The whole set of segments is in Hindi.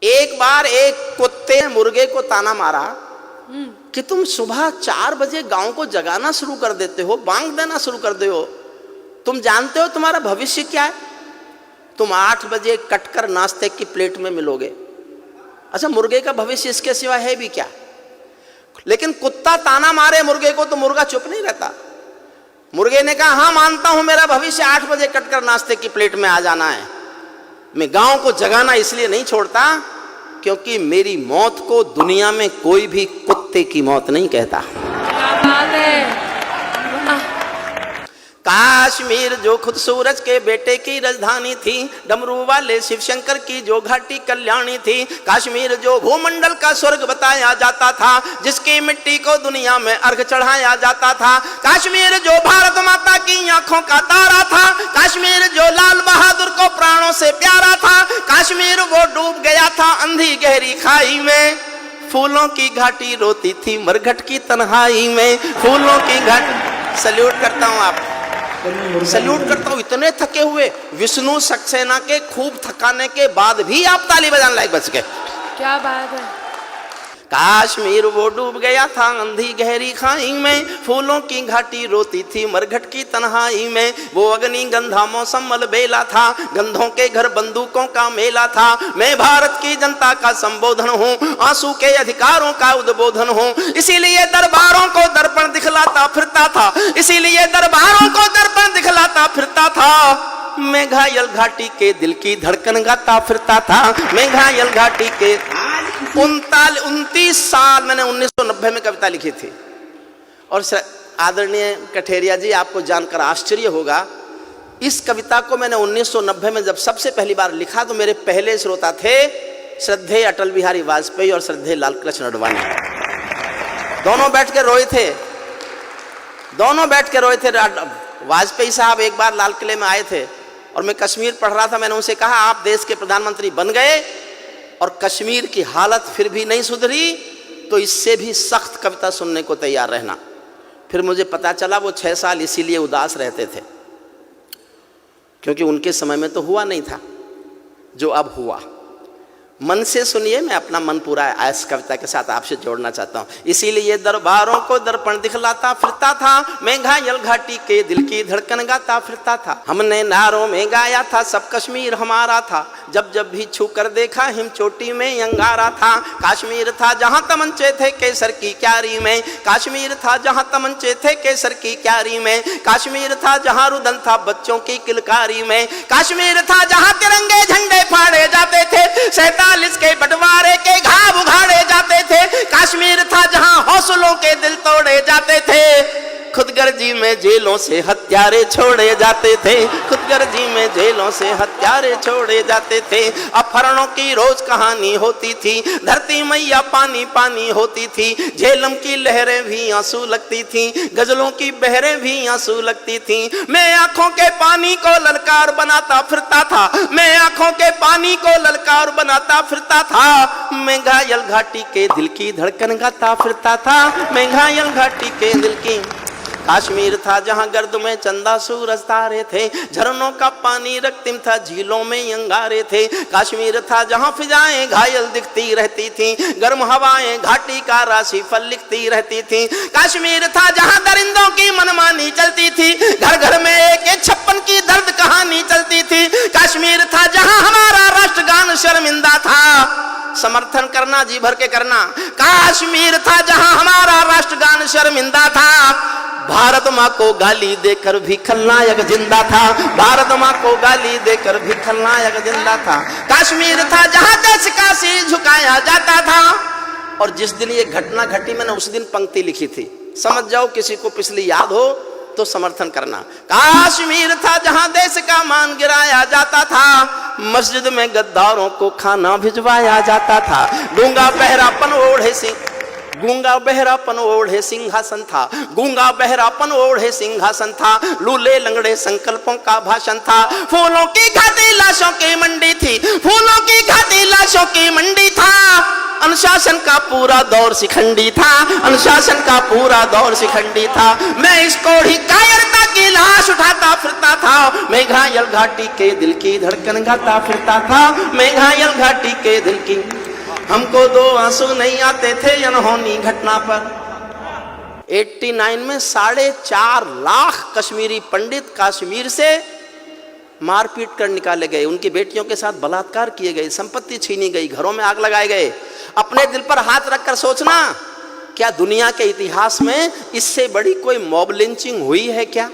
एक बार एक कुत्ते ने मुर्गे को ताना मारा कि तुम सुबह 4 बजे गांव को जगाना शुरू कर देते हो, बांग देना शुरू कर दे हो, तुम जानते हो तुम्हारा भविष्य क्या है? तुम 8 बजे कटकर नाश्ते की प्लेट में मिलोगे। अच्छा, मुर्गे का भविष्य इसके सिवा है भी क्या? लेकिन कुत्ता ताना मारे मुर्गे को तो मुर्गा चुप नहीं रहता। मुर्गे ने कहा, हाँ मानता हूं मेरा भविष्य 8 बजे कटकर नाश्ते की प्लेट में आ जाना है। मैं गांव को जगाना इसलिए नहीं छोड़ता क्योंकि मेरी मौत को दुनिया में कोई भी कुत्ते की मौत नहीं कहता। क्या बात है। काश्मीर जो खुद सूरज के बेटे की राजधानी थी, डमरू वाले शिव शंकर की जो घाटी कल्याणी थी, काश्मीर जो भूमंडल का स्वर्ग बताया जाता था, जिसकी मिट्टी को दुनिया में अर्घ चढ़ाया जाता था, काश्मीर जो भारत माता की आंखों का तारा था, काश्मीर जो लाल बहादुर को प्राणों से प्यारा था, काश्मीर वो डूब गया था अंधी गहरी खाई में। फूलों की घाटी रोती थी मरघट की तन्हाई में, फूलों की घाटी। सल्यूट करता हूं आप, सल्यूट करता हूं। इतने थके हुए विष्णु सक्सेना के खूब थकाने के बाद भी आप ताली बजाने लायक बच गए। क्या बात है। काश्मीर वो डूब गया था अंधी गहरी खाई में, फूलों की घाटी रोती थी मरघट की तन्हाई में, वो अग्नि गंधा मौसम मलबेला था, गंधों के घर बंदूकों का मेला था। मैं भारत की जनता का संबोधन हूँ, आंसू के अधिकारों का उद्बोधन हूँ, इसीलिए दरबारों को दर्पण दिखलाता फिरता था, इसीलिए दरबारों को दर्पण दिखलाता फिरता था। मैं घायल घाटी के दिल की धड़कन गाता फिरता था, मैं घायल घाटी के 29 साल मैंने 1990 में कविता लिखी थी। और आदरणीय कठेरिया जी, आपको जानकर आश्चर्य होगा, इस कविता को मैंने 1990 में जब सबसे पहली बार लिखा तो मेरे पहले श्रोता थे श्रद्धेय अटल बिहारी वाजपेयी और श्रद्धेय लाल कृष्ण आडवाणी। दोनों बैठ के रोए थे, दोनों बैठ के रोए थे। वाजपेयी साहब एक बार लाल किले में आए थे और मैं कश्मीर पढ़ रहा था। मैंने उनसे कहा, आप देश के प्रधानमंत्री बन गए और कश्मीर की हालत फिर भी नहीं सुधरी तो इससे भी सख्त कविता सुनने को तैयार रहना। फिर मुझे पता चला वो 6 साल इसीलिए उदास रहते थे क्योंकि उनके समय में तो हुआ नहीं था जो अब हुआ। मन से सुनिए, मैं अपना मन पूरा इस कविता के साथ आपसे जोड़ना चाहता हूँ। इसीलिए दरबारों को दर्पण दिखलाता फिरता था, मैं घायल घाटी के दिल की धड़कन गाता फिरता था। हमने नारों में गाया था सब कश्मीर हमारा था, जब जब भी छू कर देखा हिम चोटी में अंगारा था। काश्मीर था जहाँ तमंचे थे केसर की क्यारी में, काश्मीर था जहाँ तमंचे थे केसर की क्यारी में, काश्मीर था जहाँ रुदन था बच्चों की किलकारी में, काश्मीर था जहाँ तिरंगे झंडे फाड़े जाते थे, 47 के बंटवारे के घाव उघाड़े जाते थे, काश्मीर था जहां हौसलों के दिल तोड़े जाते थे, खुदगर्जी में जेलों से हत्यारे छोड़े जाते थे, खुदगर्जी में जेलों से हत्यारे छोड़े जाते थे। अपहरणों की रोज कहानी होती थी, धरती मैया पानी पानी होती थी, झेलम की लहरें भी आंसू लगती थी, गजलों की बहरें भी आंसू लगती थी। मैं आंखों के पानी को ललकार बनाता फिरता था, मैं आंखों के पानी को ललकार बनाता फिरता था, मैं घायल घाटी के दिल की धड़कन गाता फिरता था, मैं घायल घाटी के दिल की। काश्मीर था जहां गर्द में चंदा सूरज तारे थे, झरनों का पानी रक्तिम था झीलों में अंगारे थे, काश्मीर था जहां फिजाएं घायल दिखती रहती थी, गर्म हवाएं घाटी का राशि फल लिखती रहती थी, काश्मीर था जहां दरिंदों की मनमानी चलती थी, घर घर में एक 56 की दर्द कहानी चलती थी, काश्मीर था जहां हमारा राष्ट्रगान शर्मिंदा था, समर्थन करना जी भर के करना। काश्मीर था जहां हमारा राष्ट्रगान शर्मिंदा था, भारत माँ को गाली देकर भी खलनायक जिंदा था, भारत माँ को गाली देकर भी खलनायक जिंदा था। काश्मीर था जहां देश का सिर झुकाया जाता था। और जिस दिन ये घटना घटी मैंने उस दिन पंक्ति लिखी थी, समझ जाओ किसी को पिछली याद हो तो समर्थन करना। काश्मीर था जहां देश का मान गिराया जाता था, मस्जिद में गद्दारों को खाना भिजवाया जाता था, गूंगा बहरापन ओढ़े सिंह, गूंगा बहरापन ओढ़े सिंहासन था, गूंगा बहरापन ओढ़े सिंहासन था, लूले लंगड़े संकल्पों का भाषण था, फूलों की घाटी लाशों की मंडी थी, फूलों की घाटी लाशों की मंडी था, अनुशासन का पूरा दौर शिखंडी था, अनुशासन का पूरा दौर शिखंडी था। मैं इस कोढ़ी कायरता की लाश उठाता फिरता था, मैं घायल घाटी के दिल की धड़कन गाता फिरता था, मैं घायल घाटी के दिल की। हमको 2 आंसू नहीं आते थे अनहोनी घटना पर। 89 में 4.5 लाख कश्मीरी पंडित कश्मीर से मारपीट कर निकाले गए, उनकी बेटियों के साथ बलात्कार किए गए, संपत्ति छीनी गई, घरों में आग लगाए गए। अपने दिल पर हाथ रखकर सोचना, क्या दुनिया के इतिहास में इससे बड़ी कोई मॉब लिंचिंग हुई है क्या?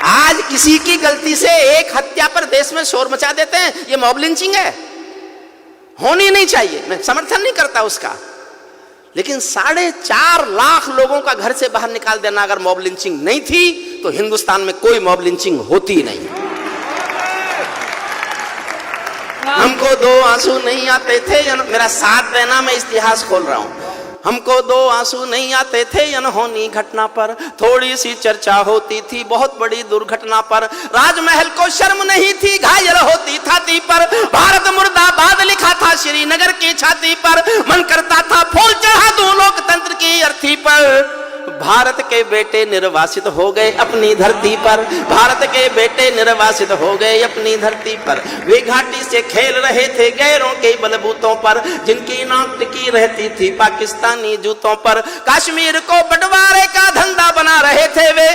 आज किसी की गलती से एक हत्या पर देश में शोर मचा देते हैं, ये मॉब लिंचिंग है, होनी नहीं चाहिए, मैं समर्थन नहीं करता उसका। लेकिन 4.5 लाख लोगों का घर से बाहर निकाल देना अगर मॉब लिंचिंग नहीं थी तो हिंदुस्तान में कोई मॉब लिंचिंग होती नहीं। हमको 2 आंसू नहीं आते थे, मेरा साथ देना, मैं इतिहास खोल रहा हूं। हमको 2 आंसू नहीं आते थे अनहोनी घटना पर, थोड़ी सी चर्चा होती थी बहुत बड़ी दुर्घटना पर। राजमहल को शर्म नहीं थी, घायल होती छाती पर, भारत मुर्दाबाद लिखा था श्रीनगर की छाती पर। मन करता था फूल चढ़ा दूं लोकतंत्र की अर्थी पर। भारत के बेटे निर्वासित हो गए अपनी धरती पर, भारत के बेटे निर्वासित हो गए अपनी धरती पर। वे घाटी से खेल रहे थे गैरों के बलबूतों पर, जिनकी नाक टिकी रहती थी पाकिस्तानी जूतों पर। कश्मीर को बंटवारे का धंधा बना रहे थे वे,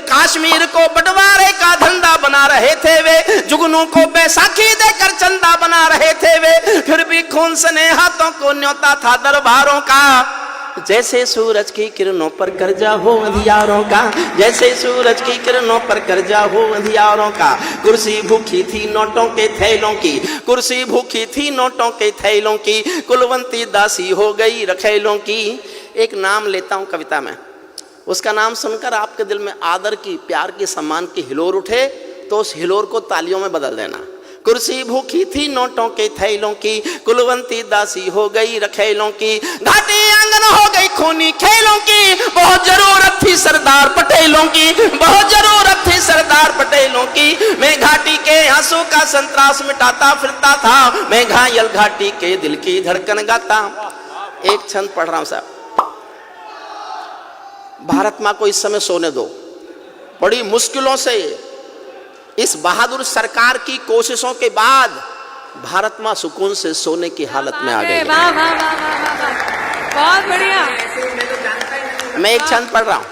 कश्मीर को बंटवारे का धंधा बना रहे थे वे। जुगनू को बैसाखी देकर चंदा बना रहे थे वे, फिर भी खून सने हाथों को न्योता था दरबारों का। जैसे सूरज की किरणों पर कर्जा हो अंधियारों का, जैसे सूरज की किरणों पर कर्जा हो अंधियारों का। कुर्सी भूखी थी नोटों के थैलों की, कुर्सी भूखी थी नोटों के थैलों की, कुलवंती दासी हो गई रखेलों की। एक नाम लेता हूं कविता में, उसका नाम सुनकर आपके दिल में आदर की, प्यार की, सम्मान की हिलोर उठे तो उस हिलोर को तालियों में बदल देना। कुर्सी भूखी थी नोटों के थैलों की, कुलवंती दासी हो गई रखेलों की। घाटी आंगन हो गई खूनी खेलों की, बहुत जरूरत थी सरदार पटेलों की, बहुत जरूरत थी सरदार पटेलों की। मैं घाटी के आंसू का संतरास मिटाता फिरता था, मैं घायल घाटी के दिल की धड़कन गाता। एक छंद पढ़ रहा हूं साहब। भारत मां को इस समय सोने दो, बड़ी मुश्किलों से इस बहादुर सरकार की कोशिशों के बाद भारत मां सुकून से सोने की हालत में आ गई। वाह वाह वाह वाह वाह, बहुत बढ़िया। मैं एक छंद पढ़ रहा हूं।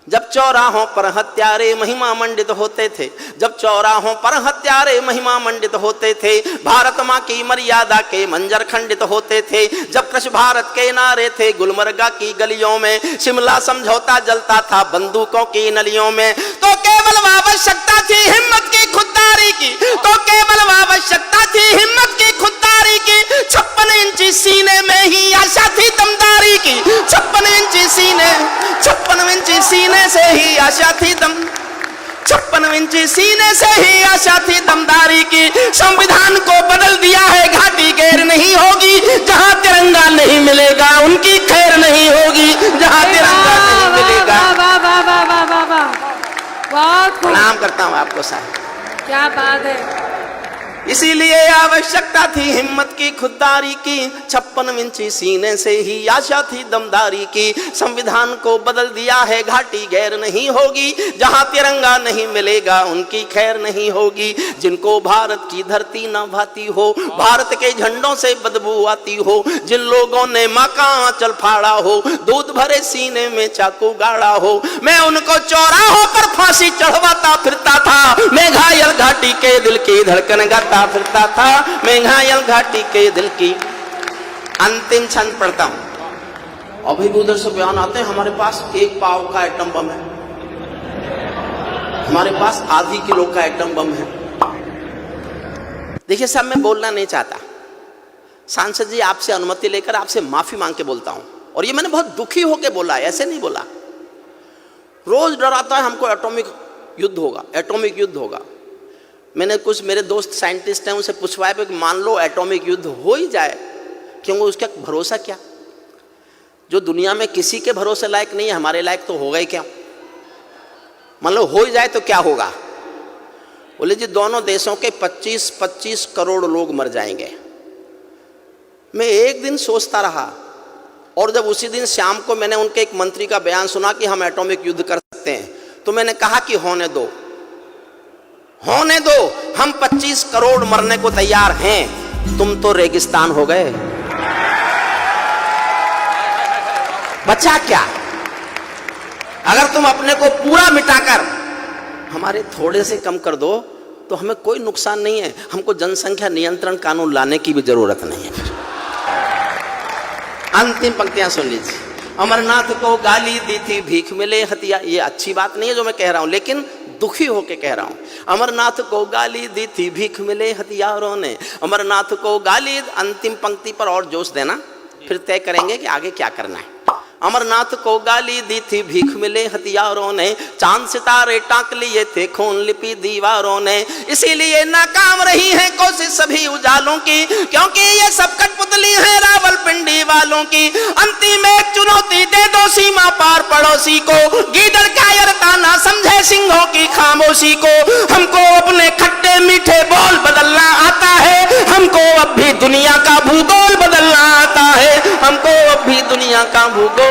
जब चौराहों पर हत्यारे महिमा मंडित होते थे, जब चौराहों पर हत्यारे महिमा मंडित होते थे, भारत मां की मर्यादा के मंजर खंडित होते थे। जब कृष भारत के नारे थे गुलमर्गा की गलियों में, शिमला समझौता जलता था बंदूकों की नलियों में। तो केवल आवश्यकता थी हिम्मत की खुददारी की, तो केवल आवश्यकता थी हिम्मत की खुददारी की। 56 इंची सीने में ही आशा थी दमदारी की, 56 इंची सीने, 56 इंची सीने से ही आशा थी दम, 56 इंची सीने से ही आशा थी दमदारी की। संविधान को बदल दिया है घाटी गैर नहीं होगी, जहां तिरंगा नहीं मिलेगा उनकी खैर नहीं होगी, जहां तिरंगा नहीं मिलेगा। प्रणाम करता हूं आपको साहब, क्या बात है। इसीलिए आवश्यकता थी हिम्मत की खुददारी की, 56 इंची सीने से ही आशा थी दमदारी की। संविधान को बदल दिया है घाटी गैर नहीं होगी, जहां तिरंगा नहीं मिलेगा उनकी खैर नहीं होगी। जिनको भारत की धरती न भाती हो, भारत के झंडों से बदबू आती हो, जिन लोगों ने मां का आंचल फाड़ा हो, दूध भरे सीने में चाकू गाड़ा हो, मैं उनको चौराहों पर फांसी चढ़वाता फिरता था। मैं घायल घाटी के दिल की धड़कन गाता फिरता था, मैं घायल घाटी के दिल की। अंतिम छंद पढ़ता हूं। अभी भी उधर से बयान आते हैं हमारे पास 1 पाव का एटम बम है, हमारे पास आधी किलो का एटम बम है। देखिए साहब, मैं बोलना नहीं चाहता, सांसद जी आपसे अनुमति लेकर आपसे माफी मांग के बोलता हूं, और ये मैंने बहुत दुखी होकर बोला, ऐसे नहीं बोला। रोज डराता है हमको एटॉमिक युद्ध होगा, एटॉमिक युद्ध होगा। मैंने कुछ मेरे दोस्त साइंटिस्ट हैं उनसे पूछवाया कि मान लो एटॉमिक युद्ध हो ही जाए, क्योंकि उसका भरोसा क्या? जो दुनिया में किसी के भरोसे लायक नहीं है, हमारे लायक तो होगा ही क्या? मान लो हो ही जाए तो क्या होगा? बोले जी दोनों देशों के 25-25 करोड़ लोग मर जाएंगे। मैं एक दिन सोचता रहा, और जब उसी दिन शाम को मैंने उनके एक मंत्री का बयान सुना कि हम एटॉमिक युद्ध कर सकते हैं, तो मैंने कहा कि होने दो, होने दो, हम 25 करोड़ मरने को तैयार हैं, तुम तो रेगिस्तान हो गए, बचा क्या? अगर तुम अपने को पूरा मिटाकर हमारे थोड़े से कम कर दो तो हमें कोई नुकसान नहीं है, हमको जनसंख्या नियंत्रण कानून लाने की भी जरूरत नहीं है। फिर अंतिम पंक्तियां सुन लीजिए। अमरनाथ को गाली दी थी भीख मिले हथियार, ये अच्छी बात नहीं है जो मैं कह रहा हूं, लेकिन दुखी होके कह रहा हूं। अमरनाथ को गाली दी थी भीख मिले हथियारों ने, अमरनाथ को गाली। अंतिम पंक्ति पर और जोश देना, फिर तय करेंगे कि आगे क्या करना है। अमरनाथ को गाली दी थी भीख मिले हथियारों ने, चांद सितारे टांक लिए थे खून लिपि दीवारों ने, इसीलिए नाकाम रही है कोशिश सभी उजालों की, क्योंकि ये सब कठपुतली है रावलपिंडी वालों की। अंतिम एक चुनौती दे दो सीमा पार पड़ोसी को, गीदड़ कायरता ना समझे सिंहों की खामोशी को। हमको अपने खट्टे मीठे बोल बदलना आता है, हमको अब भी दुनिया का भूगोल बदलना आता है, हमको अब भी दुनिया का भूगोल।